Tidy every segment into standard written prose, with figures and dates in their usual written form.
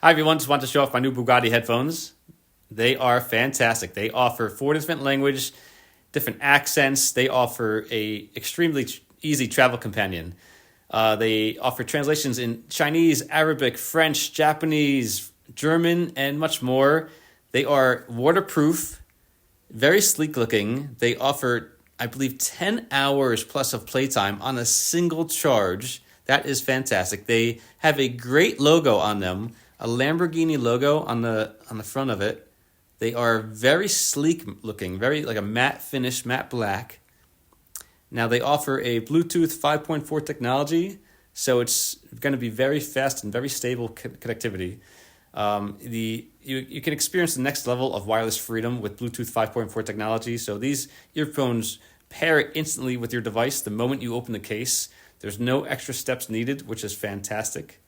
Hi everyone, just want to show off my new Bugatti headphones. They are fantastic. They offer 4 different languages, different accents. They offer a extremely easy travel companion. They offer translations in Chinese, Arabic, French, Japanese, German, and much more. They are waterproof, very sleek looking. They offer, I believe, 10 hours plus of playtime on a single charge. That is fantastic. They have a great logo on them, a Lamborghini logo on the front of it. They are very sleek looking, very like a matte finish, matte black. Now they offer a Bluetooth 5.4 technology, so it's going to be very fast and very stable connectivity. You can experience the next level of wireless freedom with Bluetooth 5.4 technology. So these earphones pair instantly with your device the moment you open the case. There's no extra steps needed, which is fantastic.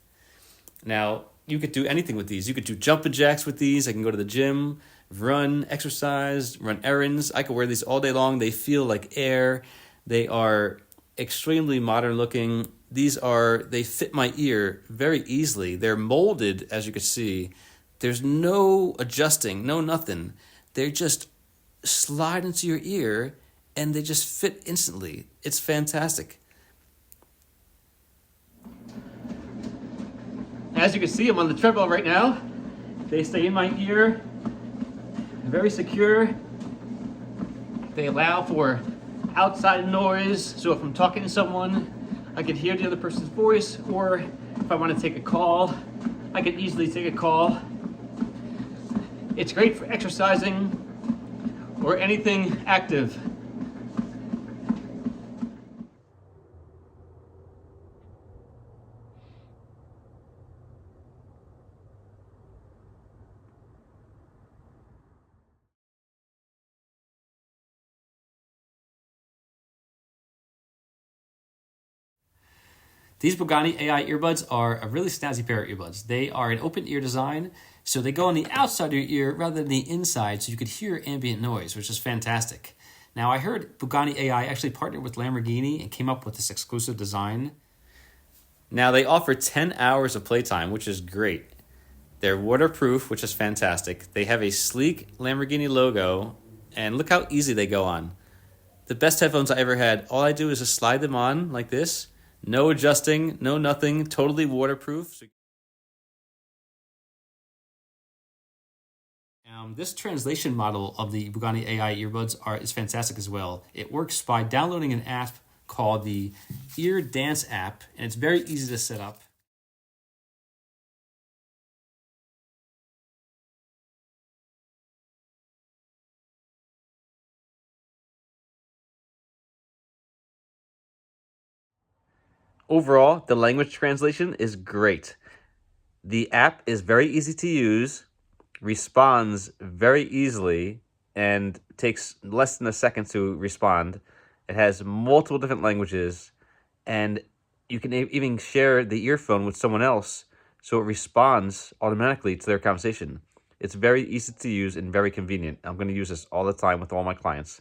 Now, you could do anything with these. You could do jumping jacks with these. I can go to the gym, run, exercise, run errands. I could wear these all day long. They feel like air. They are extremely modern looking. They fit my ear very easily. They're molded, as you can see. There's no adjusting, no nothing. They just slide into your ear and they just fit instantly. It's fantastic. As you can see, I'm on the treadmill right now. They stay in my ear, very secure. They allow for outside noise, so if I'm talking to someone, I can hear the other person's voice, or if I want to take a call, I can easily take a call. It's great for exercising or anything active. These Bugani AI earbuds are a really snazzy pair of earbuds. They are an open ear design, so they go on the outside of your ear rather than the inside, so you could hear ambient noise, which is fantastic. Now, I heard Bugani AI actually partnered with Lamborghini and came up with this exclusive design. Now, they offer 10 hours of playtime, which is great. They're waterproof, which is fantastic. They have a sleek Lamborghini logo, and look how easy they go on. The best headphones I ever had. All I do is just slide them on like this. No adjusting, no nothing, totally waterproof. This translation model of the Bugani AI earbuds is fantastic as well. It works by downloading an app called the Ear Dance app, and it's very easy to set up. Overall, the language translation is great. The app is very easy to use, responds very easily, and takes less than a second to respond. It has multiple different languages, and you can even share the earphone with someone else so it responds automatically to their conversation. It's very easy to use and very convenient. I'm going to use this all the time with all my clients.